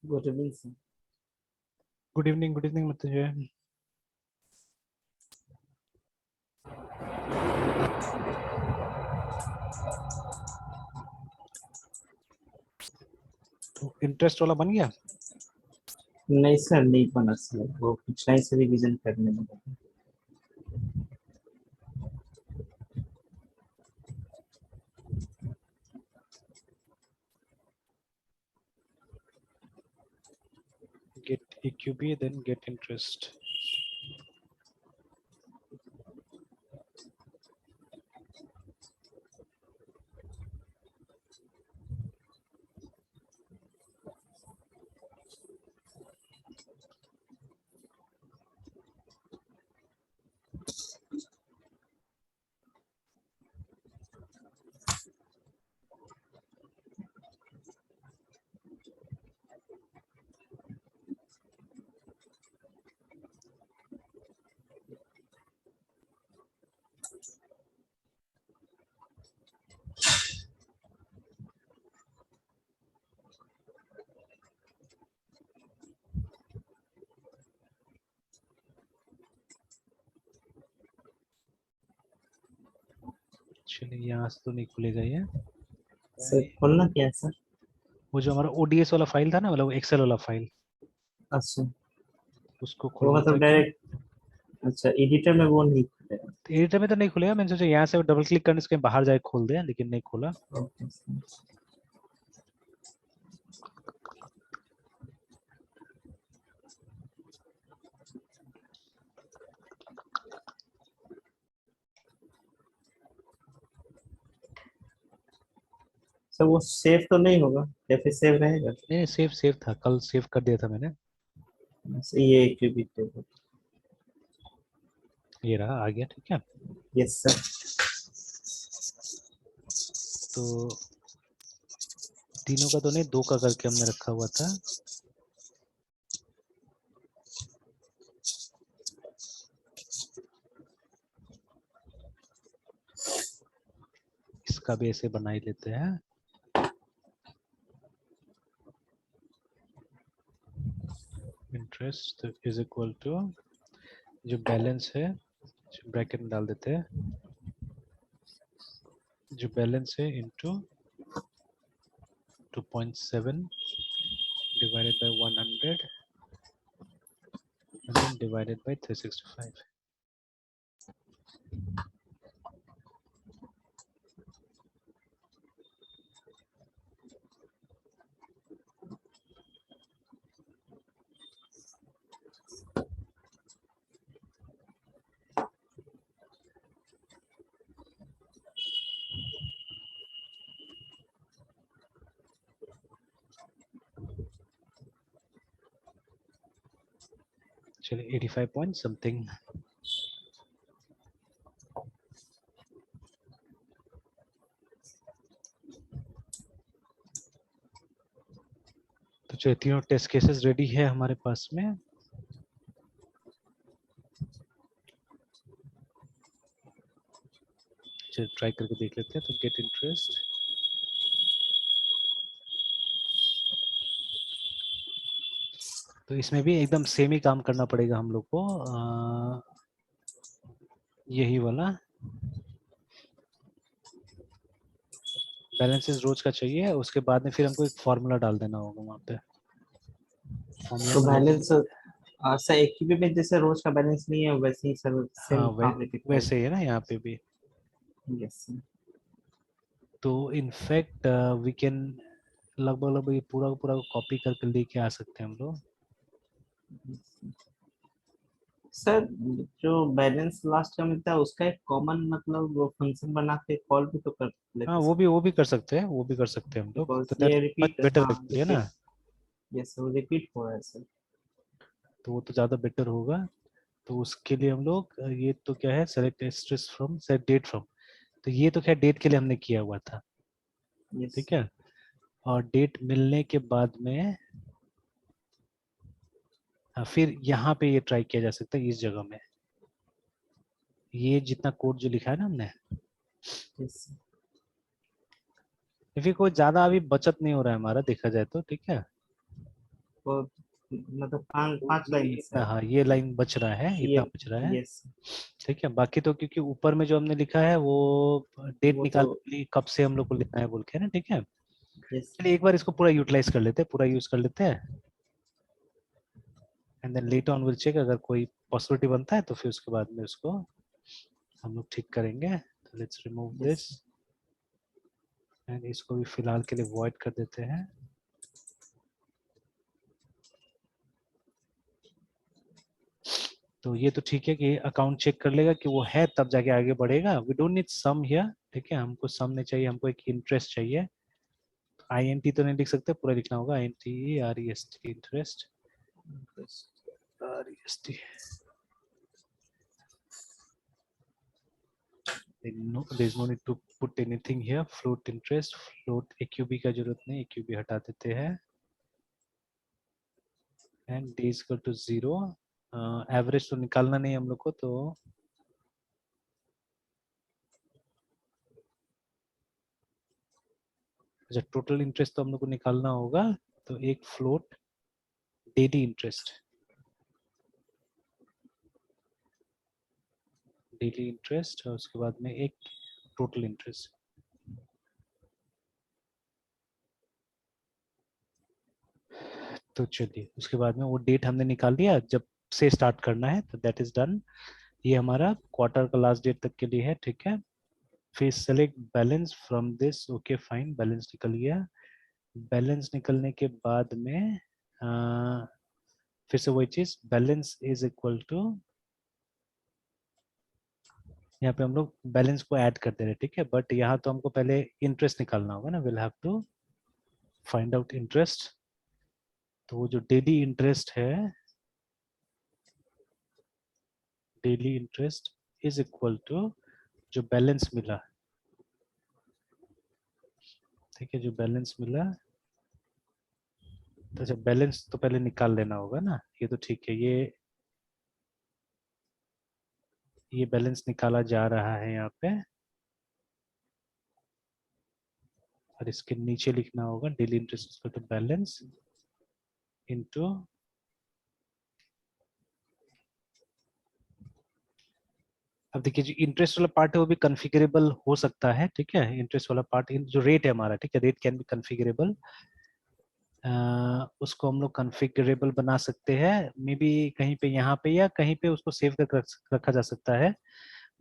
Good evening sir. Good evening Mrityunjay. तो interest वाला बन गया? नहीं सर, नहीं बना सर, वो कुछ नहीं से रिवीजन करने लगा। Get EQB, then get interest. चलिए यहाँ से तो नहीं खुलेगा ये। सर खोलना क्या है सर? वो जो हमारा ODS वाला फाइल था ना, मतलब एक्सेल वाला फाइल, अच्छा, उसको वो खोलना था मतलब क्या? डायरेक्ट। अच्छा, एडिटर में वो नहीं खुलेगा। एडिटर में तो नहीं खुलेगा, मैंने सोचा यहाँ से डबल क्लिक करने से बाहर जाके खोल दे, लेकिन नहीं खोला। Okay sir. सर वो सेव तो नहीं होगा या फिर सेव रहेगा? नहीं, सेव था, कल सेव कर दिया था मैंने। ये क्यूबिक टेबल। ये रहा, आ गया, ठीक है। Yes sir. तो तीनों का तो नहीं, 2 का करके हमने रखा हुआ था। इसका भी ऐसे बना ही लेते हैं। इंटरेस्ट इज इक्वल टू जो बैलेंस है, ब्रैकेट में डाल देते हैं, जो बैलेंस है into 2.7 divided by 100 and then divided by 365. चलिए 85 पॉइंट समथिंग। तो चलिए तीनों टेस्ट केसेस रेडी है हमारे पास में। चलिए ट्राई करके देख लेते हैं। तो गेट इंटरेस्ट, तो इसमें भी एकदम सेम ही काम करना पड़ेगा हम लोग को। यही वाला बैलेंसेस रोज का चाहिए, उसके बाद में फिर हमको एक फॉर्मूला डाल देना होगा वहाँ पे। तो बैलेंस सर एक्यूबी में जैसे रोज का बैलेंस नहीं है वैसे ही सर सेम हाँ काम रिपीट वैसे ही है ना यहाँ पे भी। यस तो इनफैक्ट वी कैन लगभग लगभग ये पूरा का पूरा कॉपी करके लेके आ सकते हैं हम लोग। सर जो बैलेंस लास्ट का मिलता है उसका एक कॉमन मतलब वो फंक्शन बना के कॉल भी तो कर हाँ लेते सर वो भी कर सकते हैं, वो भी कर सकते हैं हम लोग, बिकॉज तो दैट ये मच रिपीट बेटर हाँ एक्चुअली है ना। रिपीट यस वो रिपीट हो रहा है सर तो वो तो ज़्यादा बेटर होगा। तो उसके लिए हम लोग ये तो क्या है, select stress from, select date from. तो ये तो खैर डेट के लिए हमने किया हुआ था, यस ठीक है। और डेट मिलने के बाद में फिर यहाँ पे ये ट्राई किया जा सकता है इस जगह में, ये जितना कोड जो लिखा है ना हमने, यस फिर कोई ज्यादा अभी बचत नहीं हो रहा है हमारा देखा जाए तो, ठीक है। वो मतलब पांच तो पांच ये लाइन है इतना, सर हाँ ये लाइन बच रहा है, ये इतना बच रहा है, यस ठीक है। बाकी तो क्योंकि ऊपर में जो हमने लिखा है वो डेट वो तो निकालने के लिए कब से हम लोग को लिखना है बोल के ना, ठीक है। यस चलिए एक बार इसको पूरा यूटिलाइज कर लेते हैं, पूरा यूज कर लेते हैं, and then later on will check, अगर कोई पॉसिबिलिटी बनता है तो फिर उसके बाद में उसको हम लोग ठीक करेंगे। तो let's remove yes this, and इसको भी फिलहाल के लिए वॉइड कर देते हैं। तो ये तो ठीक है कि अकाउंट चेक कर लेगा कि वो है, तब जाके आगे बढ़ेगा। We don't need sum here, ठीक है, हमको सम नहीं चाहिए, हमको एक इंटरेस्ट चाहिए। आई एन टी तो नहीं लिख सकते, पूरा लिखना होगा I N T R E S T, interest R E S T. no, there is no need to put anything here, float interest, float AQB का जरूरत नहीं, AQB हटा देते हैं, and d is equal to 0। Average तो निकालना नहीं हम लोग को, तो अच्छा टोटल इंटरेस्ट तो हम लोग को निकालना होगा। तो एक float daily interest, daily interest, और उसके बाद में एक टोटल इंटरेस्ट। तो चलिए उसके बाद में वो डेट हमने निकाल दिया जब से स्टार्ट करना है, तो दैट इज डन। ये हमारा क्वार्टर का लास्ट डेट तक के लिए है, ठीक है। फिर select balance from this, okay fine, balance निकल गया। बैलेंस निकलने के बाद में फिर से वही चीज, बैलेंस इज इक्वल टू, यहाँ पे हम लोग बैलेंस को ऐड कर दे रहे हैं, ठीक है। बट यहाँ तो हमको पहले इंटरेस्ट निकालना होगा ना, will have to find out interest. तो वो जो डेली इंटरेस्ट है, daily interest is equal to जो बैलेंस मिला, ठीक है, जो बैलेंस मिला। तो अच्छा बैलेंस तो पहले निकाल लेना होगा ना, ये तो ठीक है। ये बैलेंस निकाला जा रहा है यहाँ पे, और इसके नीचे लिखना होगा daily interest to balance into, अब देखिए जो इंटरेस्ट वाला पार्ट है वो भी कॉन्फ़िगरेबल हो सकता है, ठीक है। इंटरेस्ट वाला पार्ट जो रेट है हमारा, ठीक है, रेट कैन बी कॉन्फ़िगरेबल, उसको हम लोग कॉन्फ़िगरेबल बना सकते हैं, मे बी कहीं पे यहाँ पे या कहीं पे उसको सेव कर रखा जा सकता है।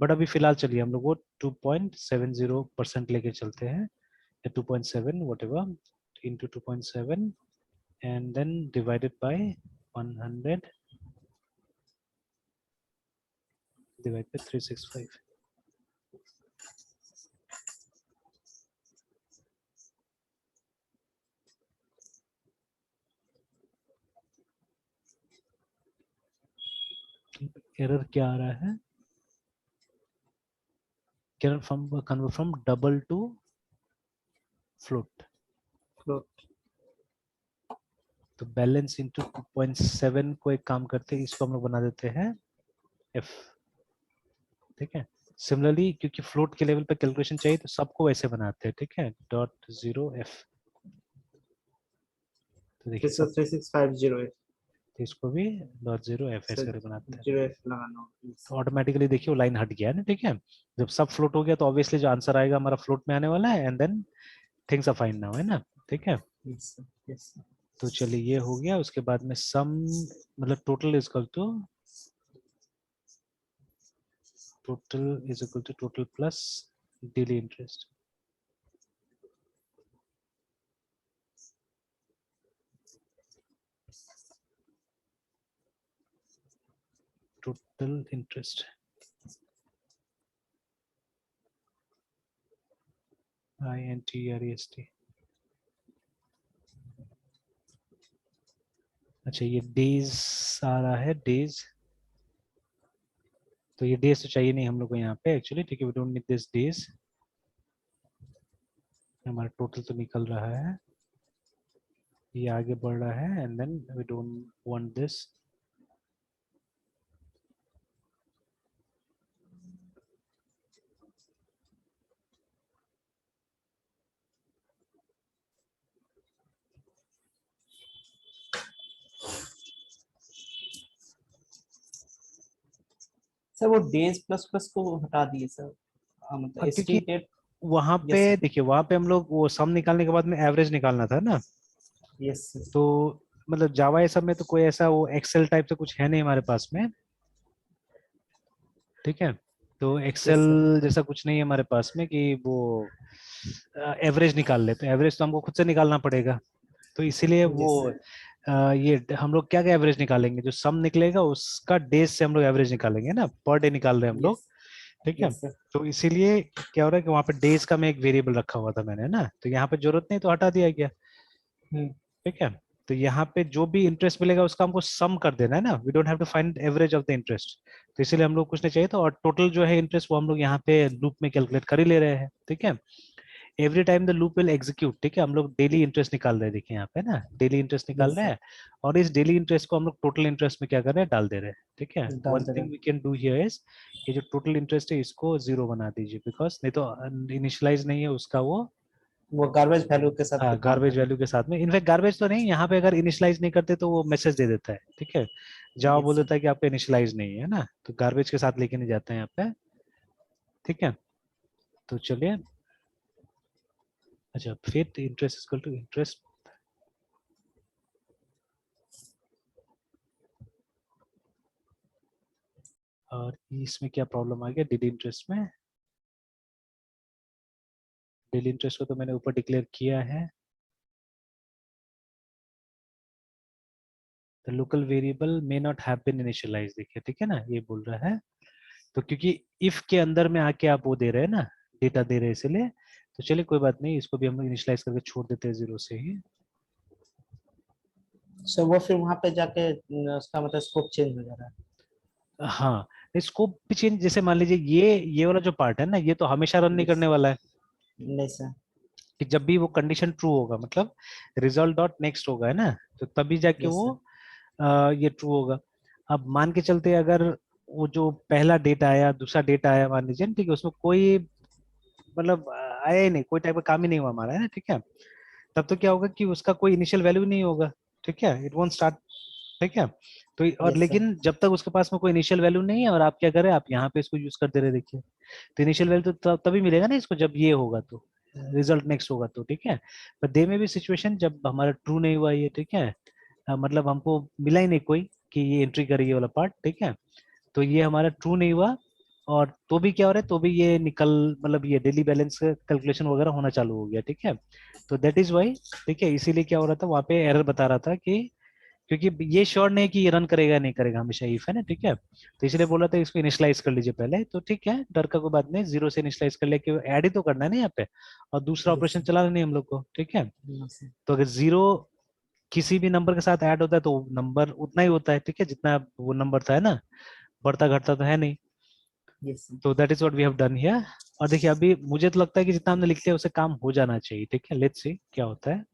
बट अभी फिलहाल चलिए हम लोग वो 2.70% लेके चलते हैं, या 2.7 whatever into 2.7 and then divided by 100 divided by 365। Error क्या आ रहा है, convert from double to float। Float तो बैलेंस इंटू 2.7 को एक काम करते हैं, इसको हम लोग बना देते हैं f, ठीक है। सिमिलरली क्योंकि फ्लोट के लेवल पे कैलकुलेशन चाहिए तो सबको वैसे बनाते हैं, ठीक है, डॉट जीरो एफ। तो देखिए सब, 3650 तो इसको भी डॉट जीरो एफ ऐसे सर करके बनाते हैं। 0 लगाना होगा तो ऑटोमेटिकली देखिए वो लाइन हट गया है ना, ठीक है। जब सब फ्लोट हो गया तो ऑब्वियसली जो आंसर आएगा हमारा फ्लोट में आने वाला है, and then things are fine now, है ना, ठीक है। यस सर तो चलिए ये हो गया। उसके बाद में सम मतलब total is equal to total plus daily interest. Total interest INTREST। अच्छा ये डेज आ रहा है, डेज। तो ये डेज तो चाहिए नहीं हम लोग को यहाँ पे एक्चुअली, ठीक है, we don't need this days. हमारा टोटल तो निकल रहा है, ये आगे बढ़ रहा है, and then we don't want this. Sir वो डेज प्लस प्लस को हटा दिए सर, मतलब क्योंकि एस्टिमेटेड। वहां पे यस सर। देखिए, वहां पे हम लोग वो सम निकालने के बाद में एवरेज निकालना था ना। Yes sir. तो मतलब जावा ये सब में तो कोई ऐसा वो एक्सेल टाइप से कुछ है नहीं हमारे पास में, ठीक है। तो एक्सेल यस सर। जैसा कुछ नहीं है हमारे पास में कि वो एवरेज निकाल ले। तो एवरेज तो हमको खुद से निकालना पड़ेगा। तो इसीलिए वो यस सर। ये हम लोग क्या क्या एवरेज निकालेंगे, जो सम निकलेगा उसका डेज से हम लोग एवरेज निकालेंगे ना, पर डे निकाल रहे हैं हम लोग, यस। ठीक है। Yes sir. तो इसीलिए क्या हो रहा है कि वहाँ पे डेज का मैं एक वेरिएबल रखा हुआ था मैंने ना, तो यहाँ पे जरूरत नहीं तो हटा दिया गया, हम्म। ठीक है। तो यहाँ पे जो भी इंटरेस्ट मिलेगा उसका हमको सम कर देना है ना, we don't have to find average of the interest. तो इसीलिए हम लोग कुछ नहीं चाहिए था, और टोटल जो है इंटरेस्ट वो हम लोग यहाँ पे लूप में कैलकुलेट कर ही ले रहे हैं, ठीक है। Every time the loop will execute, ठीक है। हम लोग डेली इंटरेस्ट निकाल रहे हैं, देखिए यहाँ पे ना डेली इंटरेस्ट निकाल यस रहे सर। हैं, और इस डेली इंटरेस्ट को हम लोग टोटल इंटरेस्ट में क्या कर रहे हैं, डाल दे रहे हैं, ठीक है। डाल वन दे रहे थिंग हैं। We can do here is, ये जो टोटल इंटरेस्ट है इसको जीरो बना दीजिए, बिकॉज नहीं तो इनिशियलाइज नहीं है उसका वो, वो गार्बेज वैल्यू के साथ हाँ काम गार्बेज करेगा। वैल्यू के साथ में। इनफैक्ट गार्बेज तो नहीं, यहाँ पे अगर इनिशियलाइज नहीं करते तो वो मैसेज दे देता है, ठीक है। जावा यस बोल सर। देता है कि आपका इनिशियलाइज नहीं है ना, तो गार्बेज के साथ लेके नहीं जाते हैं यहाँ पे, ठीक है। तो चलिए, अच्छा फिर इंटरेस्ट इक्वल टू इंटरेस्ट, और इसमें क्या प्रॉब्लम आ गया डेली इंटरेस्ट में। डेली इंटरेस्ट को तो मैंने ऊपर डिक्लेयर किया है। The local variable may not have been initialise, देखिए ठीक है ना, ये बोल रहा है। तो क्योंकि इफ के अंदर में आके आप वो दे रहे हैं ना, डेटा दे रहे हैं इसलिए, तो चलिए कोई बात नहीं, इसको भी हम लोग इनिशियलाइज करके छोड़ देते हैं जीरो से ही। सर वो फिर वहां पे जाके उसका मतलब स्कोप चेंज हो जा रहा है। हाँ, स्कोप भी चेंज, जैसे मान लीजिए ये वाला जो पार्ट है ना, ये तो हमेशा रन नहीं यस। करने वाला है। नहीं सर। कि जब भी वो कंडीशन ट्रू होगा, मतलब रिजल्ट डॉट नेक्स्ट होगा, है ना, तो तभी जाके यस वो सर। ये ट्रू होगा। अब मान के चलते अगर वो जो पहला डेटा आया, दूसरा डेटा आया, मान लीजिए, ठीक है, उसमें कोई मतलब आया ही नहीं, कोई टाइप का काम ही नहीं हुआ हमारा, है ना, ठीक है। तब तो क्या होगा कि उसका कोई इनिशियल वैल्यू नहीं होगा, ठीक है, इट वोंट स्टार्ट, ठीक है। तो और यस सर। लेकिन जब तक उसके पास में कोई इनिशियल वैल्यू नहीं है और आप क्या करें, आप यहाँ पे इसको यूज कर दे रहे, देखिए, तो इनिशियल वैल्यू तो तभी मिलेगा ना इसको, जब ये होगा तो रिजल्ट नेक्स्ट होगा तो, ठीक है। पर दे में भी सिचुएशन जब हमारा ट्रू नहीं हुआ ये, ठीक है, मतलब हमको मिला ही नहीं कोई कि ये एंट्री करेगी वाला पार्ट, ठीक है। तो ये हमारा ट्रू नहीं हुआ, और तो भी क्या हो रहा है, तो भी ये निकल, मतलब ये डेली बैलेंस कैलकुलेशन वगैरह होना चालू हो गया, ठीक है। तो दैट इज वाई, ठीक है, इसीलिए क्या हो रहा था वहाँ पे एरर बता रहा था कि क्योंकि ये श्योर नहीं कि ये रन करेगा नहीं करेगा हमेशा इफ, है ना, ठीक है। तो इसलिए बोला था इसको इनिशियलाइज कर लीजिए पहले, तो ठीक है, डर का कोई बात नहीं, जीरो से इनिशियलाइज कर लेके ऐड ही तो करना है ना यहाँ पे, और दूसरा यस ऑपरेशन सर। चलाना नहीं हम लोग को, ठीक है। Yes sir. तो अगर जीरो किसी भी नंबर के साथ ऐड होता है तो नंबर उतना ही होता है, ठीक है, जितना वो नंबर था, है ना, बढ़ता घटता तो है नहीं। Yes sir. तो that is what we have done here. और देखिए अभी मुझे तो लगता है कि जितना हमने लिख लिया उसे काम हो जाना चाहिए, ठीक है, लेट्स सी क्या होता है।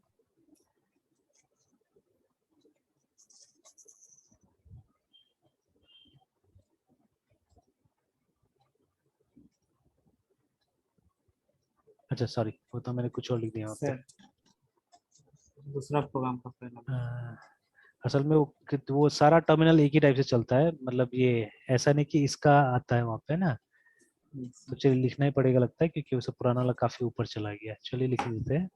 अच्छा सॉरी, वो तो मैंने कुछ और लिख दिया वहाँ पे। सर दूसरा प्रोग्राम का पहला। अ, असल में वो सारा टर्मिनल एक ही टाइप से चलता है, मतलब ये ऐसा नहीं कि इसका आता है वहाँ पे ना। यस तो सर। चलिए लिखना ही पड़ेगा लगता है, क्योंकि उसे पुराना वाला काफी ऊपर चला गया, चलिए लिख देते हैं।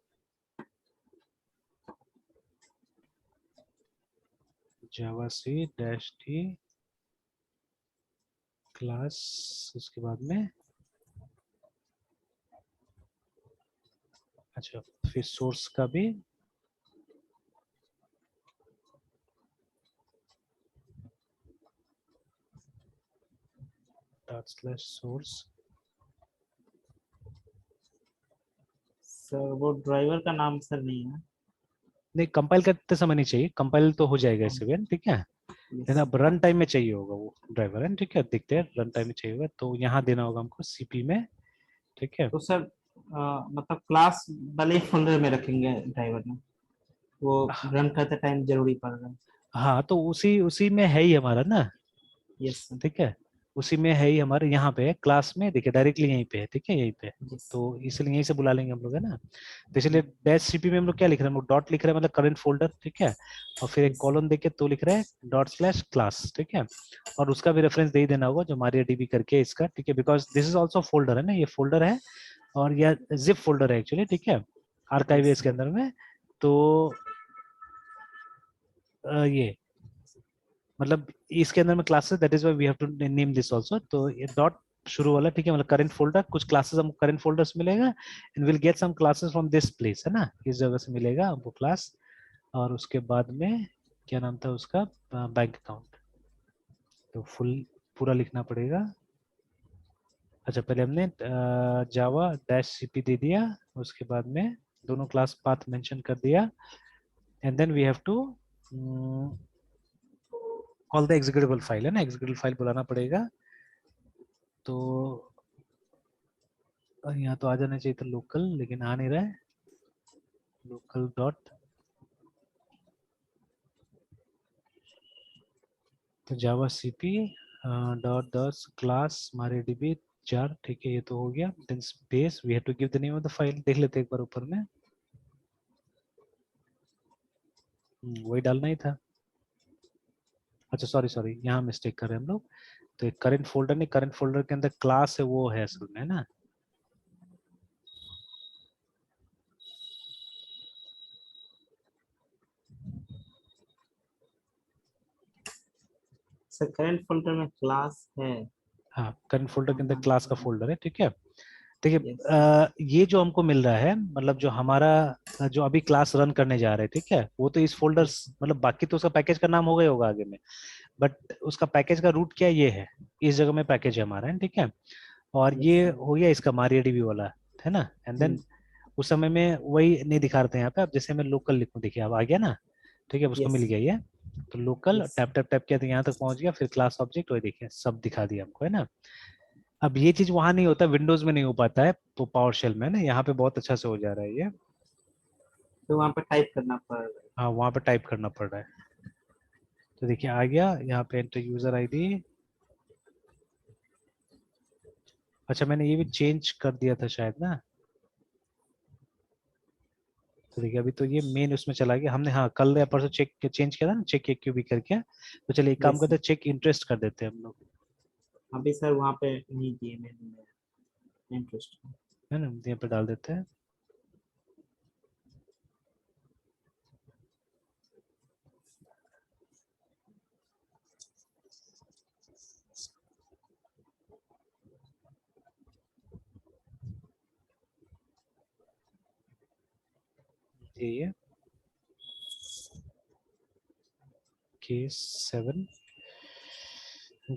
जावा सी डैश टी क्लास, उसके बाद में अच्छा फिर सोर्स का भी डॉट स्लैश सोर्स। सर वो ड्राइवर का नाम सर नहीं है। नहीं कंपाइल करते समय नहीं चाहिए, कंपाइल तो हो जाएगा इससे भी, ठीक है। लेकिन यस। अब रन टाइम में चाहिए होगा वो ड्राइवर है, ठीक है। देखते हैं रन टाइम में चाहिए होगा तो यहाँ देना होगा हमको सीपी में, ठीक है। तो सर मतलब क्लास वाले फोल्डर में रखेंगे ड्राइवर में, वो रन करते टाइम जरूरी पड़ रहा है। हाँ तो उसी उसी में है ही हमारा ना, यस सर। ठीक है। उसी में है ही हमारे, यहाँ पे है क्लास में, देखिए डायरेक्टली यहीं पे है, ठीक है, यहीं पे। यस। तो इसलिए यहीं से बुला लेंगे हम लोग, है ना। तो इसलिए डैश सीपी में हम लोग क्या लिख रहे हैं, हम लोग डॉट लिख रहे हैं, मतलब करंट फोल्डर, ठीक है। और फिर एक यस। कॉलन देके तो लिख रहे हैं डॉट स्लैश क्लास, ठीक है। और उसका भी रेफरेंस दे ही देना होगा जो हमारी डीबी करके इसका, ठीक है, because this is also folder है ना, ये फोल्डर है और यह जिप फोल्डर है एक्चुअली, ठीक है, आर्काइव है यस। इसके अंदर में। तो ये मतलब इसके अंदर में classes, that is why we have to name this also. तो ये डॉट शुरू वाला, ठीक है, मतलब करंट फोल्डर, कुछ क्लासेस हमको करंट फोल्डर्स मिलेगा and will get some classes from this place, है ना, इस जगह से मिलेगा हमको क्लास। और उसके बाद में क्या नाम था उसका, बैंक अकाउंट। तो फुल पूरा लिखना पड़ेगा। अच्छा पहले हमने जावा डैश सीपी दे दिया, उसके बाद में दोनों क्लास पाथ मेंशन कर दिया and then we have to call the executable file, है ना, एग्जीक्यूटेबल फाइल बुलाना पड़ेगा। तो यहाँ तो आ जाना चाहिए था लोकल, लेकिन आ नहीं रहा है। लोकल डॉट, तो जावा सीपी डॉट दस क्लास मारे डीबी 4, ठीक है, ये तो हो गया। Then space we have to give the name of the file, देख लेते हैं एक बार ऊपर में। वही डालना ही था। अच्छा सॉरी सॉरी, यहाँ मिस्टेक कर रहे हैं हम लोग। तो एक करंट फोल्डर नहीं, करंट फोल्डर के अंदर क्लास है, वो है असल में, है ना। सर करंट फोल्डर में क्लास है। हाँ करंट फोल्डर के अंदर हाँ, क्लास का फोल्डर है, ठीक है। देखिए यस। ये जो हमको मिल रहा है, मतलब जो हमारा जो अभी क्लास रन करने जा रहे हैं, ठीक है, वो तो इस फोल्डर, यस। मतलब बाकी तो उसका पैकेज का नाम होगा ही होगा आगे में, बट उसका पैकेज का रूट क्या ये है, इस जगह में पैकेज है हमारा, है, ठीक है। और यस ये सर। हो गया इसका MariaDB वाला, है ना। एंड देन उस समय में वही नहीं दिखा रहे थे यहाँ पे, अब जैसे मैं लोकल लिखूं, देखिए अब आ गया ना, ठीक है, उसको यस। मिल गया ये। तो local yes. Tap tap tap किया तो यहाँ तक पहुंच गया, फिर क्लास ऑब्जेक्ट, वही देखिए सब दिखा दिया हमको, है ना। अब ये चीज वहां नहीं होता, विंडोज में नहीं हो पाता है, तो पावर शेल में ना यहाँ पे बहुत अच्छा से हो जा रहा है ये। तो वहाँ पे टाइप करना पड़ेगा। हाँ वहां पे टाइप करना पड़ रहा है। तो देखिए आ गया यहाँ पे, एंटर यूजर आईडी। अच्छा मैंने ये भी चेंज कर दिया था शायद ना। तो देखिए अभी तो ये मेन उसमें चला गया, हमने हाँ कल या परसों चेक चेंज किया था ना, चेक एक क्यू भी करके। तो चलिए एक काम यस करते सर। हैं, चेक इंटरेस्ट कर देते हैं हम लोग, अभी सर वहाँ पे नहीं दिए मैंने इंटरेस्ट। है ना, यहाँ पे डाल देते हैं। ये case 7,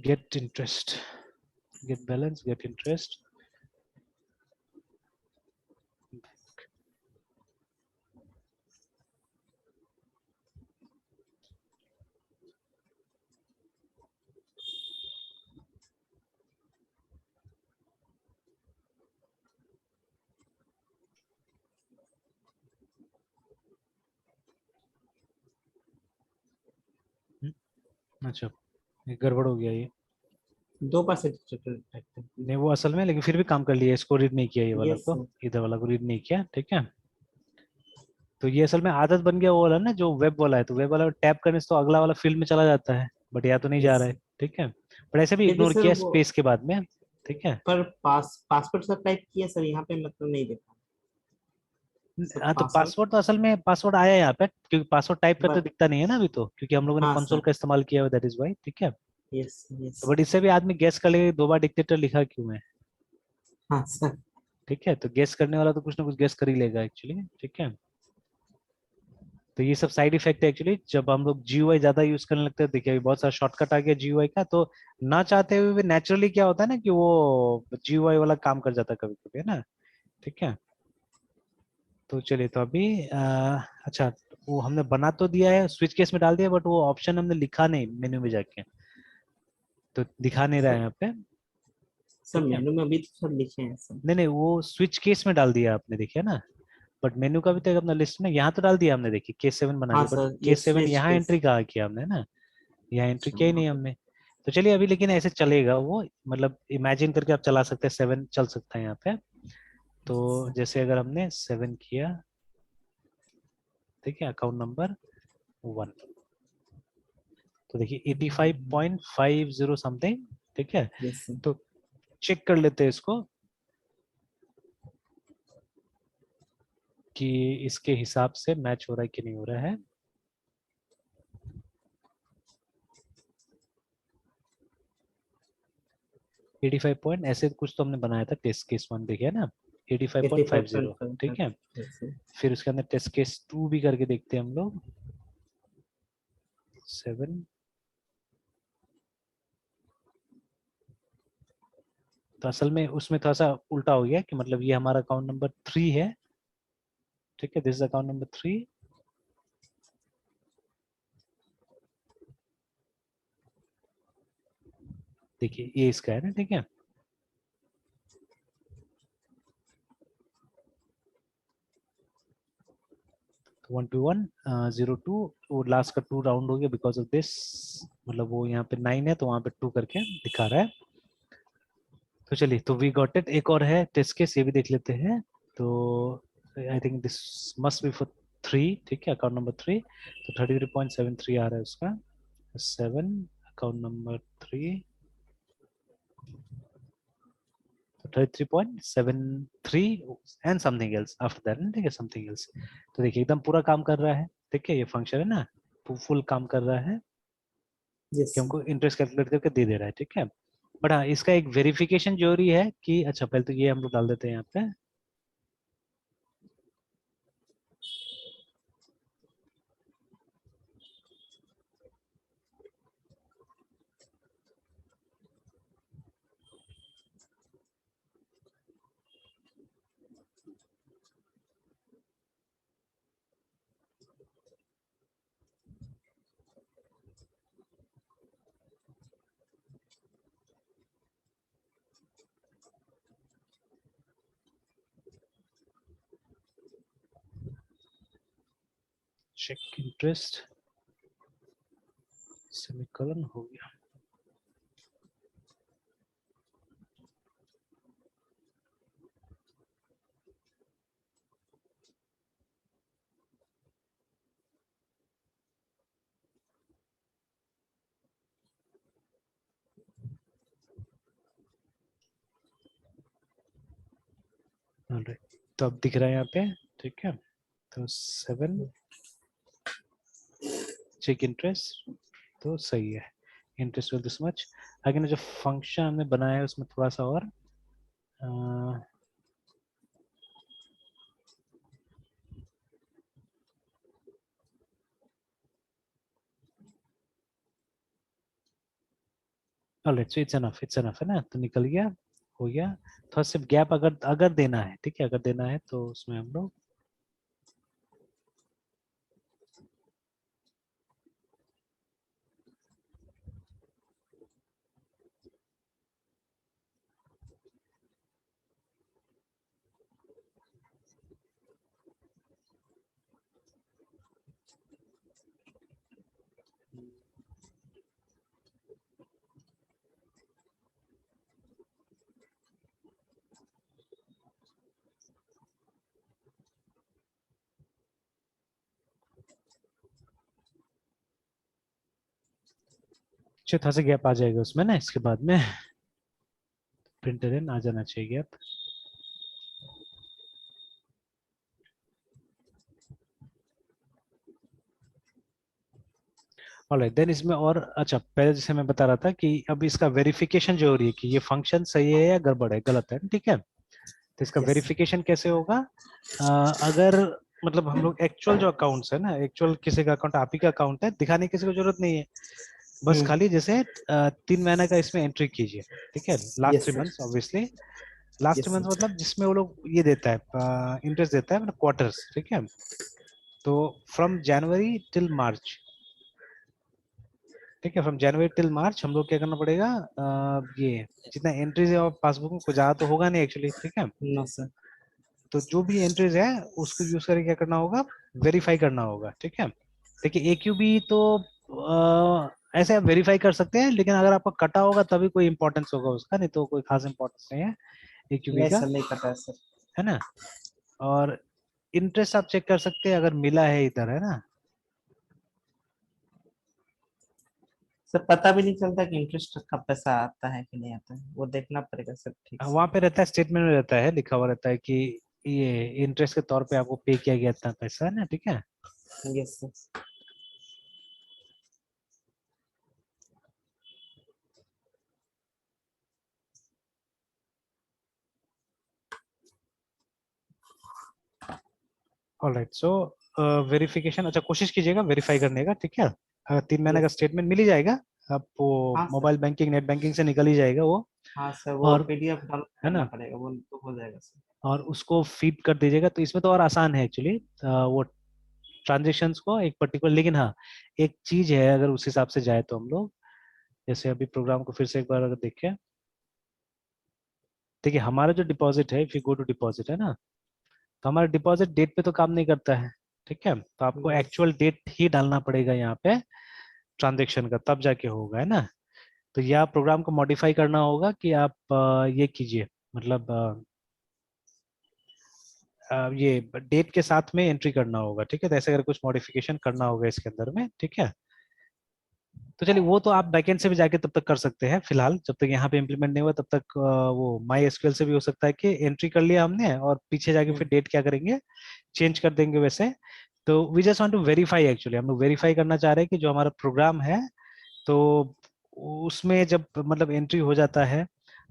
get interest, get balance, get interest. अच्छा ये गड़बड़ हो गया ये। 2% नहीं वो असल में, लेकिन फिर भी काम कर लिया, इसको रीड नहीं किया, ये वाला यस को, सर। इधर वाला को रीड नहीं किया, ठीक है। तो ये असल में आदत बन गया वो वाला ना, जो वेब वाला है, तो वेब वाला टैप करने से तो अगला वाला फील्ड में चला जाता है, बट या तो नहीं जा यस रहा है, सर। ठीक है। पर ऐसे भी फिर भी इग्नोर सर किया वो, स्पेस के बाद में, ठीक है। पर पासवर्ड सब टाइप किया सर, यहाँ पे मतलब नहीं देखा। हाँ तो पासवर्ड। पासवर्ड तो असल में पासवर्ड आया है यहाँ पे, क्योंकि पासवर्ड टाइप करते बट दिखता नहीं है ना अभी तो, क्योंकि हम लोगों ने हाँ कंसोल सर। का इस्तेमाल किया हुआ, दैट इज वाई, ठीक है। Yes yes. तो बट इससे भी आदमी गेस कर लेगा कि 2 बार डिक्टेटर लिखा क्यों है, हाँ सर। ठीक है। तो गेस करने वाला तो कुछ ना कुछ गेस कर ही लेगा एक्चुअली, ठीक है। तो ये सब साइड इफेक्ट है एक्चुअली, जब हम लोग जीयूआई ज्यादा यूज करने लगते हैं। देखिए अभी बहुत सारा शॉर्टकट आ गया जीयूआई का, तो ना चाहते हुए भी नेचुरली क्या होता है ना कि वो जीयूआई वाला काम कर जाता है कभी कभी, है ना, ठीक है। तो चलिए, तो अभी अच्छा, वो हमने बना तो दिया है, स्विच केस में डाल दिया, बट वो ऑप्शन हमने लिखा नहीं मेन्यू में जाके, तो दिखा नहीं रहा है सर यहाँ पे, सर ठीक है। मेनू में अभी तो सब लिखे हैं सर। नहीं नहीं, वो स्विच केस में डाल दिया आपने, देखिए ना। बट मेन्यू का भी तो एक अपना लिस्ट में यहाँ तो डाल दिया हमने, देखिए K7 बना हाँ दिया, बट सर ये K7 स्विच यहाँ केस। एंट्री कहाँ किया हमने ना, यहाँ एंट्री अच्छा किया ही वहाँ नहीं पे। हमने। तो चलिए अभी, लेकिन ऐसे चलेगा वो, मतलब इमेजिन करके आप चला सकते हैं, 7 चल सकता है यहाँ पे। तो सर जैसे अगर हमने 7 किया, ठीक है, अकाउंट नंबर 1, तो देखिए 85.50 समथिंग, ठीक है। Yes sir. तो चेक कर लेते हैं इसको कि इसके हिसाब से मैच हो रहा है कि नहीं हो रहा है। 85 पॉइंट ऐसे कुछ तो हमने बनाया था, टेस्ट केस 1 देखिए ना, 85.50, 85.55। ठीक है। Yes sir. फिर उसके अंदर टेस्ट केस 2 भी करके देखते हैं हम लोग, 7। तो असल में उसमें थोड़ा सा उल्टा हो गया कि मतलब ये हमारा अकाउंट नंबर 3 है, ठीक है, दिस इज अकाउंट नंबर 3। देखिए ये इसका है ना, ठीक है। 12102, वो लास्ट का 2 राउंड हो गया बिकॉज ऑफ दिस, मतलब वो यहाँ पे 9 है तो वहां पे 2 करके दिखा रहा है। तो चलिए, तो वी गॉट इट। एक और है टेस्ट केस, ये भी देख लेते हैं। तो I think this must be for 3, ठीक है, अकाउंट नंबर 3। तो 33.73 आ रहा है उसका, 7, account number 3, 33.73 and something else after that, ठीक है, समथिंग एल्स। तो देखिए एकदम पूरा काम कर रहा है, ठीक है, ये फंक्शन है ना, फुल काम कर रहा है यस कि सर। हमको इंटरेस्ट कैलकुलेट करके दे दे रहा है, ठीक है। बट हाँ, इसका एक वेरिफिकेशन जरूरी है कि, अच्छा पहले तो ये हम लोग डाल देते हैं यहाँ पे। चेक इंटरेस्ट सेमीकोलन हो गया। ऑलराइट, तो अब दिख रहा है यहाँ पे, ठीक है। तो 7 चेक इंटरेस्ट, तो सही है, इंटरेस्ट विल दिस मच। आगे ना जो फंक्शन हमने बनाया है उसमें थोड़ा सा और ऑलराइट, सो इट्स एनफ है ना, तो निकल गया, हो गया। थोड़ा सिर्फ गैप अगर अगर देना है, ठीक है, अगर देना है तो उसमें हम लोग थोड़ा सा गैप आ जाएगा उसमें ना, इसके बाद में प्रिंटर इन आ जाना चाहिए गैप। ऑलराइट देन इसमें और अच्छा पहले जैसे मैं बता रहा था कि अब इसका वेरिफिकेशन जो हो रही है कि ये फंक्शन सही है या गड़बड़ है गलत है, ठीक है। तो इसका यस सर। वेरिफिकेशन कैसे होगा? अगर मतलब हम लोग एक्चुअल जो अकाउंट्स है ना, एक्चुअल किसी का अकाउंट आप ही का अकाउंट है, दिखाने की किसी को जरूरत नहीं है। बस खाली जैसे 3 महीने का इसमें एंट्री कीजिए, ठीक है, last yes 3 months obviously. Last yes 3 months sir. मतलब जिसमें वो लोग ये देता है इंटरेस्ट देता है, मतलब क्वार्टर्स, ठीक है। तो फ्रॉम जनवरी टिल मार्च, ठीक है, फ्रॉम जनवरी टिल मार्च हम लोग क्या करना पड़ेगा, ये जितना एंट्रीज है पासबुक में, कुछ ज्यादा तो होगा नहीं एक्चुअली, ठीक है। No sir. तो जो भी एंट्रीज है उसको यूज करके क्या करना होगा, वेरीफाई करना होगा, ठीक है। देखिए AQB तो ऐसे आप वेरीफाई कर सकते हैं, लेकिन अगर आपका कटा होगा तभी कोई इंपॉर्टेंस होगा उसका, नहीं तो कोई खास इंपॉर्टेंस नहीं है AQB नहीं का, सर, नहीं पता है सर। है ना। और इंटरेस्ट आप चेक कर सकते हैं अगर मिला है इधर, है ना। सर पता भी नहीं चलता कि इंटरेस्ट का पैसा आता है कि नहीं आता है, वो देखना पड़ेगा सर ठीक से। वहां पे रहता है, स्टेटमेंट में रहता है, लिखा हुआ रहता है कि ये इंटरेस्ट के तौर पे आपको पे किया गया इतना पैसा, है ना, ठीक है। Yes sir. Alright so verification, अच्छा कोशिश कीजिएगा वेरीफाई करने का, ठीक है। अगर 3 महीने का यस सर। स्टेटमेंट मिल ही जाएगा आपको, हाँ sir. Mobile banking net banking से निकल ही जाएगा वो। हाँ सर, वो और PDF डाउनलोड है करना ना, पड़ेगा, वो तो हो जाएगा सर। और उसको फीड कर दीजिएगा, तो इसमें तो और आसान है एक्चुअली वो ट्रांजेक्शन्स को एक पर्टिकुलर, लेकिन हाँ एक चीज है, अगर उस हिसाब से जाए तो हम लोग, जैसे अभी प्रोग्राम को फिर से एक बार अगर देखें, देखिए हमारा जो डिपॉजिट है, if you go to deposit, है ना, तो हमारा डिपॉजिट डेट पे तो काम नहीं करता है, ठीक है। तो आपको यस। एक्चुअल डेट ही डालना पड़ेगा यहाँ पे ट्रांजेक्शन का, तब जाके होगा, है ना। तो या प्रोग्राम को मॉडिफाई करना होगा कि आप ये कीजिए, मतलब ये डेट के साथ में एंट्री करना होगा, ठीक है। तो ऐसे अगर कुछ मॉडिफिकेशन करना होगा इसके अंदर में, ठीक है। तो चलिए वो तो आप बैकएंड से भी जाके तब तक कर सकते हैं, फिलहाल जब तक यहाँ पे इम्प्लीमेंट नहीं हुआ तब तक वो माई एसक्यूएल से भी हो सकता है कि एंट्री कर लिया हमने और पीछे जाके फिर डेट क्या करेंगे, चेंज कर देंगे वैसे। तो we just want to verify, actually हम लोग वेरीफाई करना चाह रहे हैं कि जो हमारा प्रोग्राम है, तो उसमें जब मतलब एंट्री हो जाता है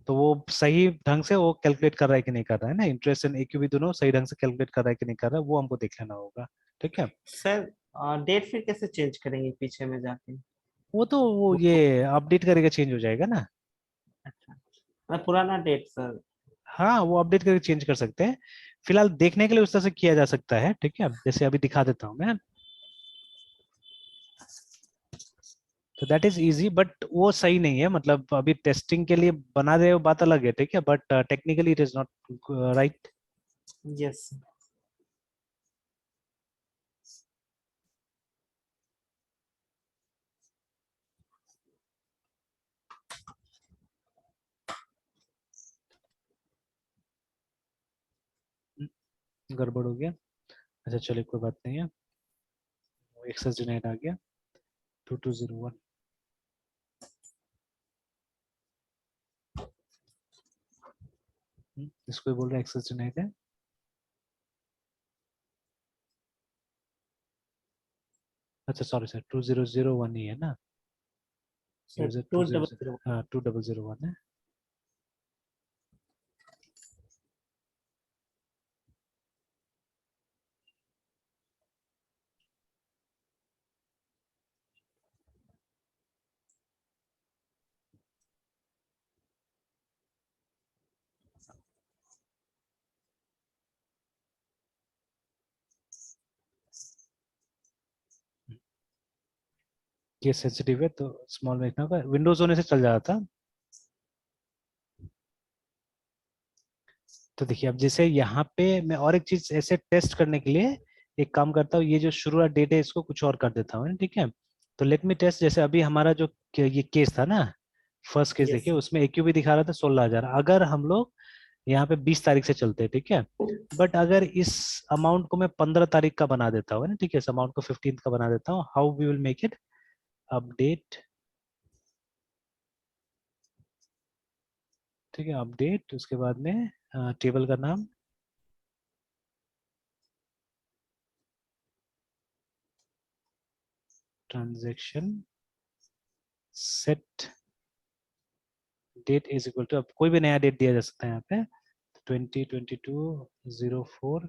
तो वो सही ढंग से वो कैलकुलेट कर रहा है कि नहीं कर रहा है ना, इंटरेस्ट एंड AQB दोनों सही ढंग से कैलकुलेट कर रहा है कि नहीं कर रहा है, वो हमको देख लेना होगा, ठीक है। सर डेट फिर कैसे चेंज करेंगे पीछे में जाके? वो तो वो वो ये अपडेट करेगा, चेंज हो जाएगा ना। अच्छा, मैं पुराना डेट सर। हाँ वो अपडेट करके चेंज कर सकते हैं, फिलहाल देखने के लिए उस तरह से किया जा सकता है, ठीक है। जैसे अभी दिखा देता हूँ मैं, तो दैट इज इजी, बट वो सही नहीं है, मतलब अभी टेस्टिंग के लिए बना रहे हो बात अलग है, ठीक है, but technically it is not right. Yes. गड़बड़ हो गया, अच्छा चलिए कोई बात नहीं है, एक्सेस डिनाइड आ गया 2201। इसको ही बोल रहे हैं एक्सेस डिनाइड है। अच्छा सॉरी सर 2001 ही है ना, sir user two two zero double zero हाँ 2001 है। ये सेंसिटिव है तो स्मॉल में लिखना होगा, विंडोज होने से चल जाता था। तो देखिए अब जैसे यहाँ पे मैं और एक चीज ऐसे टेस्ट करने के लिए एक काम करता हूँ, ये जो शुरू वाला डेट है इसको कुछ और कर देता हूँ, ठीक है। तो लेट मी टेस्ट, जैसे अभी हमारा जो ये केस था ना, फर्स्ट केस यस। देखिए उसमें AQB दिखा रहा था 16,000, अगर हम लोग यहाँ पे 20 तारीख से चलते हैं, ठीक है। बट अगर इस अमाउंट को मैं 15 तारीख का बना देता हूँ ना, ठीक है, इस अमाउंट को 15 का बना देता हूँ, how we will make it, update, ठीक है, अपडेट, उसके बाद में टेबल का नाम, transaction set date is equal to, अब कोई भी नया डेट दिया जा सकता है यहाँ पे 2022-04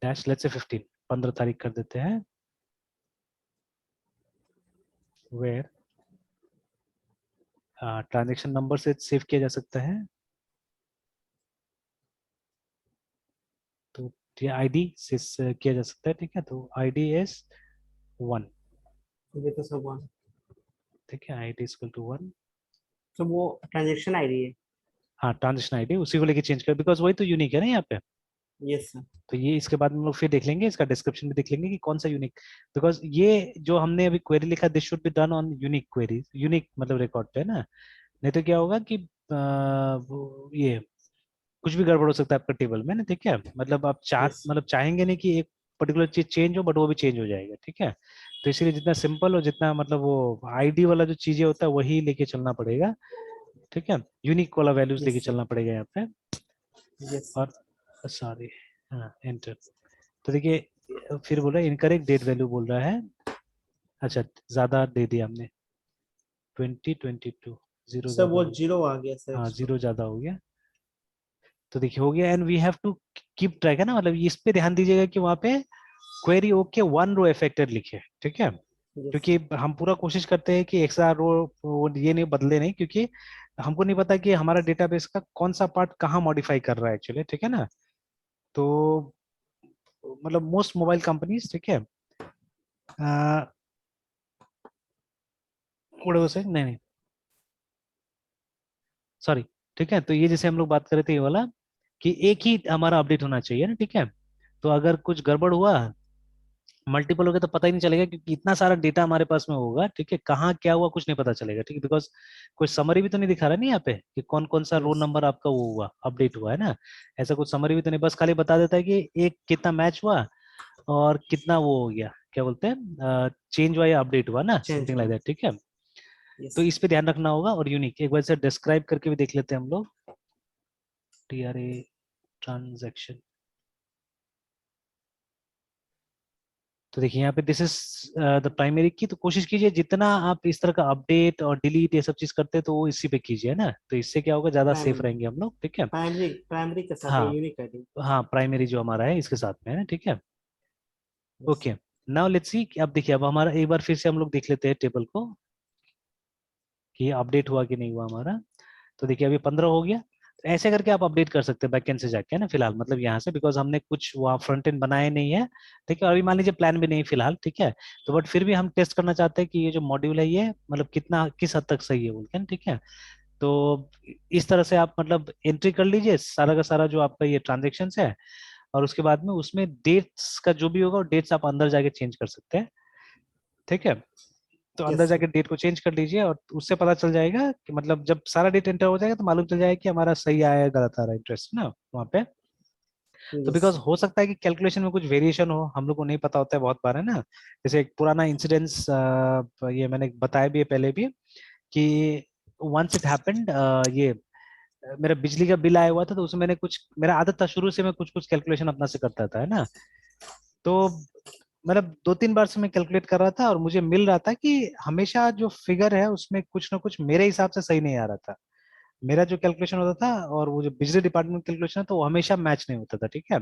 डैश लेट्स से 15 तारीख कर देते हैं, वेयर ट्रांजेक्शन नंबर से सेव किया जा सकता है, तो ये आईडी से किया जा सकता है, ठीक है, तो आईडी इज 1, ये तो सब वन, ठीक है, आईडी इज इक्वल टू 1। तो वो ट्रांजेक्शन आईडी है। हाँ, ट्रांजेक्शन आईडी उसी को लेके चेंज कर, बिकॉज वही तो यूनिक है ना यहाँ पे। Yes sir. तो ये इसके बाद हम लोग फिर देख लेंगे, इसका डिस्क्रिप्शन भी देख लेंगे कि कौन सा यूनिक, बिकॉज ये जो हमने अभी क्वेरी लिखा this should be done on unique query, unique मतलब रिकॉर्ड पे है ना, नहीं तो क्या होगा कि ये कुछ भी गड़बड़ हो सकता है आपका टेबल में ना, ठीक है, मतलब आप यस मतलब चाहेंगे नहीं कि एक पर्टिकुलर चीज चेंज हो, बट वो भी चेंज हो जाएगा, ठीक है। तो इसीलिए जितना सिंपल और जितना मतलब वो आईडी वाला जो चीजें होता है वही लेके चलना पड़ेगा, ठीक है, यूनिक वाला वैल्यूज लेके यस चलना पड़ेगा यहाँ पे। यस। और सॉरी, हाँ एंटर, तो देखिए फिर बोल रहा है इनकरेक्ट डेट वैल्यू बोल रहा है, अच्छा ज्यादा दे दिया हमने 2022, जीरो सर ज्यादा वो हो, जीरो आ गया सर हाँ एक्स्ट्रा। जीरो ज्यादा हो गया, तो देखिए हो गया, and we have to keep track है ना, मतलब इस पे ध्यान दीजिएगा कि वहाँ पे क्वेरी ओके 1 रो अफेक्टेड लिखे, ठीक है, यस क्योंकि हम पूरा कोशिश करते हैं कि एक्स्ट्रा रो ये नहीं बदले नहीं, क्योंकि हमको नहीं पता कि हमारा डेटाबेस का कौन सा पार्ट कहाँ मॉडिफाई कर रहा है एक्चुअली, ठीक है ना। तो मतलब मोस्ट मोबाइल कंपनीज, ठीक है, नहीं नहीं सॉरी, ठीक है, तो ये जैसे हम लोग बात कर रहे थे ये वाला कि एक ही हमारा अपडेट होना चाहिए ना, ठीक है, तो अगर कुछ गड़बड़ हुआ मल्टीपल हो गया तो पता ही नहीं चलेगा, क्योंकि इतना सारा डेटा हमारे पास में होगा, ठीक है, कहाँ क्या हुआ कुछ नहीं पता चलेगा, ठीक है, बिकॉज कोई समरी भी तो नहीं दिखा रहा नहीं यहाँ पे कि कौन कौन सा रोल यस नंबर आपका वो हुआ अपडेट हुआ है ना, ऐसा कुछ समरी भी तो नहीं, बस खाली बता देता है कि एक कितना मैच हुआ और कितना वो हो गया, क्या बोलते हैं चेंज हुआ या अपडेट हुआ ना, चेंज समथिंग लाइक हुआ। दैट, ठीक है। यस तो इस पे ध्यान रखना होगा, और यूनिक एक बार से डिस्क्राइब करके भी देख लेते हैं हम लोग, TRA ट्रांजैक्शन, तो देखिए यहाँ पे दिस इज द प्राइमरी की, तो कोशिश कीजिए जितना आप इस तरह का अपडेट और डिलीट ये सब चीज करते हैं तो वो इसी पे कीजिए ना, तो इससे क्या होगा ज्यादा सेफ प्राइमरी, रहेंगे हम लोग, ठीक है। प्राइमरी प्राइमरी के साथ है हाँ, यूनिक आईडी। हाँ प्राइमरी जो हमारा है इसके साथ में है ना, ठीक है। Yes okay, now let's see, अब देखिए अब हमारा एक बार फिर से हम लोग देख लेते हैं टेबल को कि अपडेट हुआ कि नहीं हुआ हमारा, तो देखिए अभी 15 हो गया, तो ऐसे करके आप अपडेट कर सकते हैं बैकएंड से जाके, है ना, फिलहाल मतलब यहाँ से, बिकॉज हमने कुछ वहाँ फ्रंट एंड बनाए नहीं है, ठीक है, और अभी मान लीजिए प्लान भी नहीं फिलहाल, ठीक है, तो बट फिर भी हम टेस्ट करना चाहते हैं कि ये जो मॉड्यूल है ये मतलब कितना किस हद तक सही है बोल के ना, ठीक है। तो इस तरह से आप मतलब एंट्री कर लीजिए सारा का सारा जो आपका ये ट्रांजेक्शन है, और उसके बाद में उसमें डेट्स का जो भी होगा डेट्स आप अंदर जाके चेंज कर सकते हैं, ठीक है। तो अंदर यस सर। जाके डेट को चेंज कर लीजिए, और उससे पता चल जाएगा कि मतलब जब सारा डेट एंटर हो जाएगा तो मालूम चल जाएगा कि हमारा सही आया है गलत आ रहा है इंटरेस्ट ना वहाँ पे। तो यस बिकॉज हो सकता है कि कैलकुलेशन में कुछ वेरिएशन हो, हम लोग को नहीं पता होता है बहुत बार, है ना, जैसे एक पुराना इंसिडेंस ये मैंने बताया भी है पहले भी कि वंस इट हैपेंड, ये मेरा बिजली का बिल आया हुआ था, तो उसमें मैंने कुछ, मेरा आदत था शुरू से मैं कुछ कुछ कैलकुलेशन अपना से करता था, है ना, तो मतलब 2-3 बार से मैं कैलकुलेट कर रहा था और मुझे मिल रहा था कि हमेशा जो फिगर है उसमें कुछ ना कुछ मेरे हिसाब से सही नहीं आ रहा था, मेरा जो कैलकुलेशन होता था और वो जो बिजली डिपार्टमेंट कैलकुलेशन है तो वो हमेशा मैच नहीं होता था, ठीक है,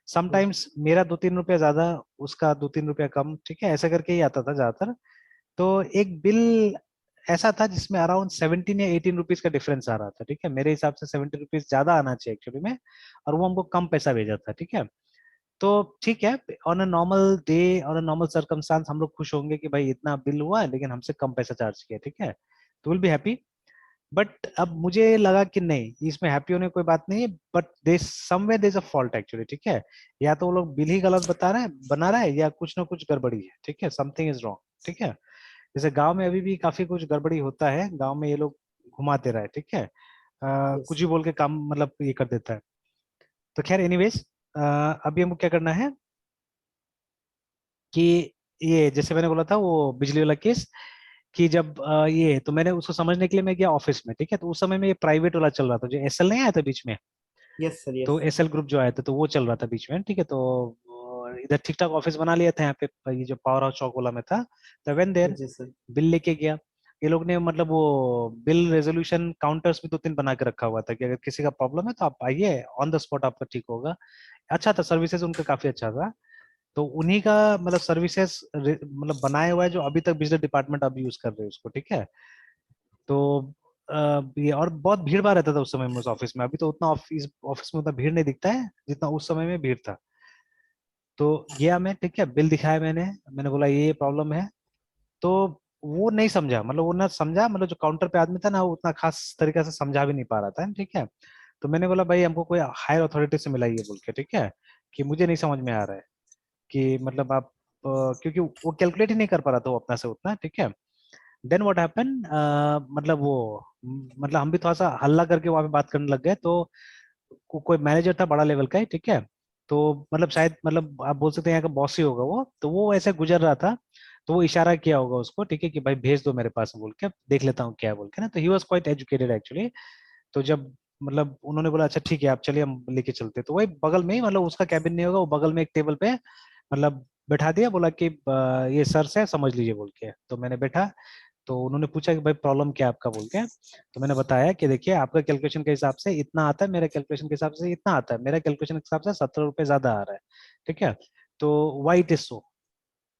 समटाइम्स मेरा 2-3 रुपया ज्यादा, उसका 2-3 रुपया कम, ठीक है, ऐसा करके ही आता था ज्यादातर। तो एक बिल ऐसा था जिसमें अराउंड 17 या 18 रुपीज का डिफरेंस आ रहा था, ठीक है, मेरे हिसाब से 70 रुपीज ज्यादा आना चाहिए एक्चुअली में, और वो हमको कम पैसा भेजा था, ठीक है। तो ठीक है, on a normal day, on a normal circumstance हम लोग खुश होंगे कि भाई इतना बिल हुआ है लेकिन हमसे कम पैसा चार्ज किया, ठीक है, तो विल बी हैप्पी। बट अब मुझे लगा कि नहीं, इसमें हैप्पी होने की कोई बात नहीं है, but they somewhere there is a fault actually, ठीक है, या तो वो लोग बिल ही गलत बता रहा है बना रहा है, या कुछ ना कुछ गड़बड़ी है, ठीक है, समथिंग इज रॉन्ग, ठीक है। जैसे गांव में अभी भी काफी कुछ गड़बड़ी होता है, गांव में ये लोग घुमाते रहे, ठीक है, यस कुछ भी बोल के काम मतलब ये कर देता है। तो खैर एनीवेज, अभी हमको क्या करना है कि ये जैसे मैंने बोला था वो बिजली वाला केस, कि जब ये तो मैंने उसको समझने के लिए मैं गया ऑफिस में, ठीक है, तो उस समय में ये प्राइवेट वाला चल रहा था, जो SL नहीं आया था बीच में, यस सर। तो यस SL ग्रुप जो आया था तो वो चल रहा था बीच में, ठीक है, तो इधर ठीक ठाक ऑफिस बना लिया था यहाँ पे, ये जो पावर हाउस चौक वाला में था। तो वेन देयर जी सर। बिल लेके गया। ये लोग ने मतलब वो बिल रेजोल्यूशन काउंटर्स भी 2-3 बना के रखा हुआ था कि अगर किसी का प्रॉब्लम है तो आप आइए, ऑन द स्पॉट आपका ठीक होगा। अच्छा था, सर्विसेज उनका काफी अच्छा था। तो उन्हीं का मतलब सर्विसेज मतलब बनाया हुआ है जो अभी तक बिजली डिपार्टमेंट अभी यूज कर रहे हैं उसको, ठीक है। तो ये और बहुत भीड़ भाड़ रहता था उस समय में उस ऑफिस में। अभी तो उतना ऑफिस ऑफिस में उतना भीड़ नहीं दिखता है जितना उस समय में भीड़ था। तो गया मैं, ठीक है, बिल दिखाया मैंने, मैंने बोला ये प्रॉब्लम है। तो वो नहीं समझा, मतलब वो ना समझा, मतलब जो काउंटर पे आदमी था ना, वो उतना खास तरीके से समझा भी नहीं पा रहा था, ठीक है। तो मैंने बोला भाई हमको कोई हायर अथॉरिटी से मिलाइए बोल के, ठीक है, कि मुझे नहीं समझ में आ रहा है कि मतलब आप क्योंकि वो कैलकुलेट ही नहीं कर पा रहा था वो अपना से उतना, ठीक है। देन व्हाट हैपन, मतलब वो मतलब हम भी थोड़ा सा हल्ला करके वहां पे बात करने लग गए। तो कोई मैनेजर था बड़ा लेवल का ही, ठीक है। तो मतलब शायद मतलब आप बोल सकते हैं यहाँ का बॉस ही होगा वो, तो वो ऐसे गुजर रहा था। तो वो इशारा किया होगा उसको, ठीक है, कि भाई भेज दो मेरे पास बोल के, देख लेता हूँ क्या है बोल के ना। तो he was quite educated actually. तो जब मतलब उन्होंने बोला अच्छा ठीक है आप चलिए हम लेके चलते हैं। तो वही बगल में ही, मतलब उसका कैबिन नहीं होगा, वो बगल में एक टेबल पे मतलब बैठा दिया, बोला कि ये सर से समझ लीजिए बोल के। तो मैंने बैठा। तो उन्होंने पूछा कि भाई प्रॉब्लम क्या है आपका बोल के। तो मैंने बताया कि देखिए आपका कैलकुलेशन के हिसाब से इतना आता है, मेरा कैलकुलेशन के हिसाब से इतना आता है, मेरा कैलकुलेशन के हिसाब से 17 रुपए ज्यादा आ रहा है, ठीक है। तो वाई इट इज सो।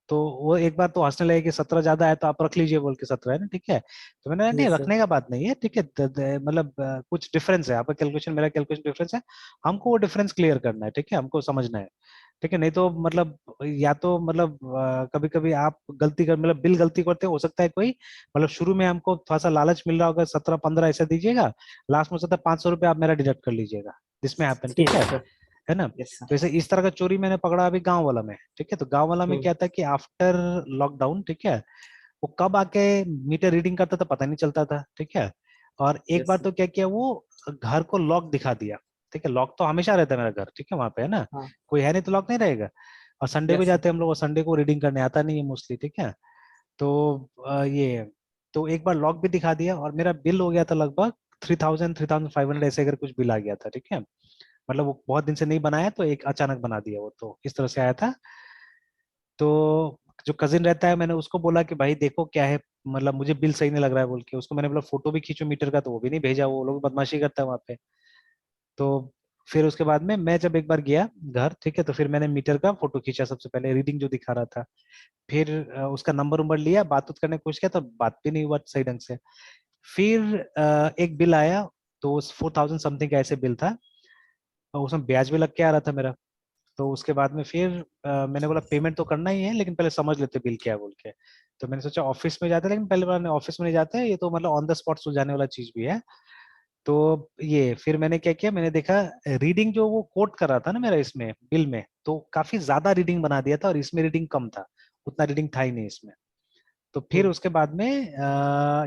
तो वो एक बार तो हंसने लगे कि 17 ज्यादा है तो आप रख लीजिए बोल के, 17 है ना, ठीक है। तो मैंने जी नहीं, सर। रखने का बात नहीं है, ठीक है, मतलब कुछ डिफरेंस है, आपका कैलकुलेशन मेरा कैलकुलेशन डिफरेंस है, हमको वो डिफरेंस क्लियर करना है, ठीक है, हमको समझना है, ठीक है। नहीं तो मतलब या तो मतलब कभी कभी आप गलती कर, मतलब बिल गलती करते हो सकता है कोई, मतलब शुरू में हमको थोड़ा सा लालच मिल रहा होगा 17-15 ऐसा दीजिएगा, लास्ट में 500 रुपये आप मेरा डिडक्ट कर लीजिएगा, दिस में हैपन, ठीक ठीक है है सर। है ना। Yes sir. तो ऐसे इस तरह का चोरी मैंने पकड़ा अभी गांव वाला में, ठीक है। तो गांव वाला में हम्म। क्या था कि आफ्टर लॉकडाउन, ठीक है, वो कब आके मीटर रीडिंग करता था पता नहीं चलता था, ठीक है। और एक यस बार सर। तो क्या किया वो, घर को लॉक दिखा दिया, ठीक है। लॉक तो हमेशा रहता है मेरा घर, ठीक है, वहां पे है ना, हाँ। कोई है नहीं तो लॉक नहीं रहेगा। और संडे को यस सर। जाते हैं हम लोग, और संडे को रीडिंग करने आता नहीं है मोस्टली, ठीक है। तो ये तो एक बार लॉक भी दिखा दिया, और मेरा बिल हो गया था लगभग 3,000 3,500 ऐसे अगर कुछ बिल आ गया था, ठीक है। मतलब वो बहुत दिन से नहीं बनाया तो एक अचानक बना दिया, वो तो इस तरह से आया था। तो जो कजिन रहता है, मैंने उसको बोला कि भाई देखो क्या है, मतलब मुझे बिल सही नहीं लग रहा है बोल के उसको मैंने बोला फोटो भी खींचो मीटर का, तो वो भी नहीं भेजा, वो लोग बदमाशी करता है वहां पे। तो फिर उसके बाद में मैं जब एक बार गया घर, ठीक है, तो फिर मैंने मीटर का फोटो खींचा सबसे पहले, रीडिंग जो दिखा रहा था। फिर उसका नंबर उम्बर लिया, बात उत करने की कोशिश किया तो बात भी नहीं हुआ सही ढंग से। फिर एक बिल आया, तो उस 4,000 समथिंग का ऐसे बिल था, और उसमें ब्याज भी लग के आ रहा था मेरा। तो उसके बाद में फिर मैंने बोला पेमेंट तो करना ही है, लेकिन पहले समझ लेते बिल क्या है बोल के। तो मैंने सोचा ऑफिस में जाते हैं, लेकिन पहले मैंने ऑफिस में नहीं जाते, ये तो मतलब ऑन द स्पॉट सुलझाने वाला चीज भी है। तो ये फिर मैंने क्या किया, मैंने देखा रीडिंग जो वो कोट कर रहा था ना मेरा इसमें बिल में, तो काफी ज्यादा रीडिंग बना दिया था, और इसमें रीडिंग कम था, उतना रीडिंग था ही नहीं इसमें। तो फिर हम्म। उसके बाद में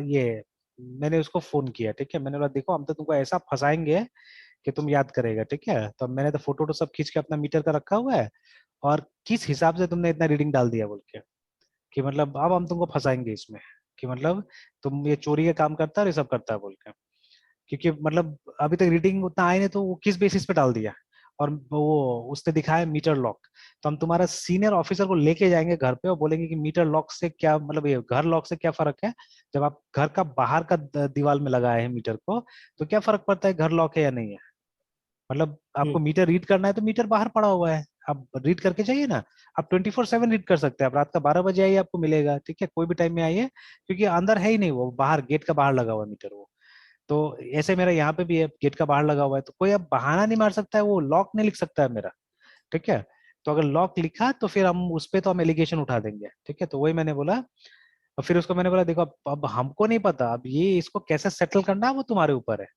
ये मैंने उसको फोन किया, ठीक है, मैंने बोला देखो हम तो तुमको ऐसा फंसाएंगे कि तुम याद करेगा, ठीक है। तो मैंने तो फोटो सब खींच के अपना मीटर का रखा हुआ है, और किस हिसाब से तुमने इतना रीडिंग डाल दिया बोल के, कि मतलब अब हम तुमको फंसाएंगे इसमें, कि मतलब तुम ये चोरी का काम करता है और ये सब करता है बोल के। क्योंकि मतलब अभी तक रीडिंग उतना आए नहीं, तो वो किस बेसिस पे डाल दिया। और वो उसने दिखाया मीटर लॉक। तो हम तुम्हारा सीनियर ऑफिसर को लेके जाएंगे घर पे और बोलेंगे कि मीटर लॉक से क्या मतलब, ये घर लॉक से क्या फर्क है, जब आप घर का बाहर का दीवार में लगाए हैं मीटर को, तो क्या फर्क पड़ता है घर लॉक है या नहीं है। मतलब आपको हम्म। मीटर रीड करना है तो मीटर बाहर पड़ा हुआ है, आप रीड करके जाइए ना। आप 24/7 रीड कर सकते हैं, आप रात का 12 बजे आइए आपको मिलेगा, ठीक है, कोई भी टाइम में आइए, क्योंकि अंदर है ही नहीं, वो बाहर गेट का बाहर लगा हुआ है मीटर वो। तो ऐसे मेरा यहाँ पे भी है, गेट का बाहर लगा हुआ है, तो कोई अब बहाना नहीं मार सकता है, वो लॉक नहीं लिख सकता है मेरा, ठीक है। तो अगर लॉक लिखा तो फिर हम उस पे तो हम एलिगेशन उठा देंगे, ठीक है। तो वही मैंने बोला। और फिर उसको मैंने बोला देखो अब हमको नहीं पता, अब ये इसको कैसे सेटल करना है वो तुम्हारे ऊपर है,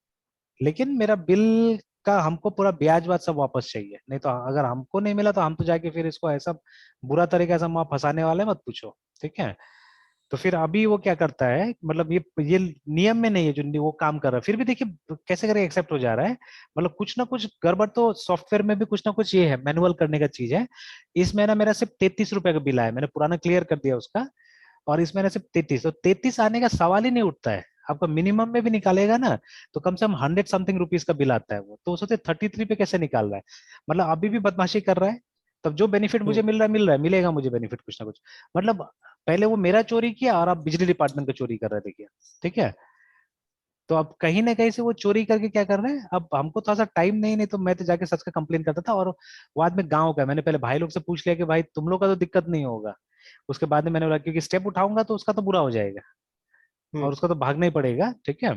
लेकिन मेरा बिल का हमको पूरा ब्याज व्याज सब वापस चाहिए, नहीं तो अगर हमको नहीं मिला तो हम तो जाके फिर इसको ऐसा बुरा तरीके से वहां फंसाने वाले मत पूछो, ठीक है। तो फिर अभी वो क्या करता है, मतलब ये नियम में नहीं है जो वो काम कर रहा है, फिर भी देखिए कैसे करके एक्सेप्ट हो जा रहा है। मतलब कुछ ना कुछ गड़बड़ तो सॉफ्टवेयर में भी कुछ ना कुछ ये है, मैनुअल करने का चीज है। इस महीना मेरा सिर्फ 33 रुपए का बिल आया, मैंने पुराना क्लियर कर दिया उसका। और इस महीने सिर्फ 33, तो 33 आने का सवाल ही नहीं उठता है। आपका मिनिमम में भी निकालेगा ना, तो कम से कम 100 समथिंग रुपीज का बिल आता है वो, तो सोचे 33 पे कैसे निकाल रहा है। मतलब अभी भी बदमाशी कर रहा है। तब जो बेनिफिट मुझे मिल रहा है, मिलेगा मुझे बेनिफिट कुछ ना कुछ। मतलब पहले वो मेरा चोरी किया और आप बिजली डिपार्टमेंट का चोरी कर रहे थे क्या, ठीक है। तो अब कहीं ना कहीं से वो चोरी करके क्या कर रहे हैं, अब हमको थोड़ा सा टाइम नहीं तो मैं तो जाके सच का कंप्लेन करता था। और बाद में गांव का मैंने पहले भाई लोग से पूछ लिया कि भाई तुम लोग का तो दिक्कत नहीं होगा। उसके बाद में मैंने बोला क्योंकि स्टेप उठाऊंगा तो उसका तो बुरा हो जाएगा और हम्म उसका तो भागना ही पड़ेगा, ठीक है।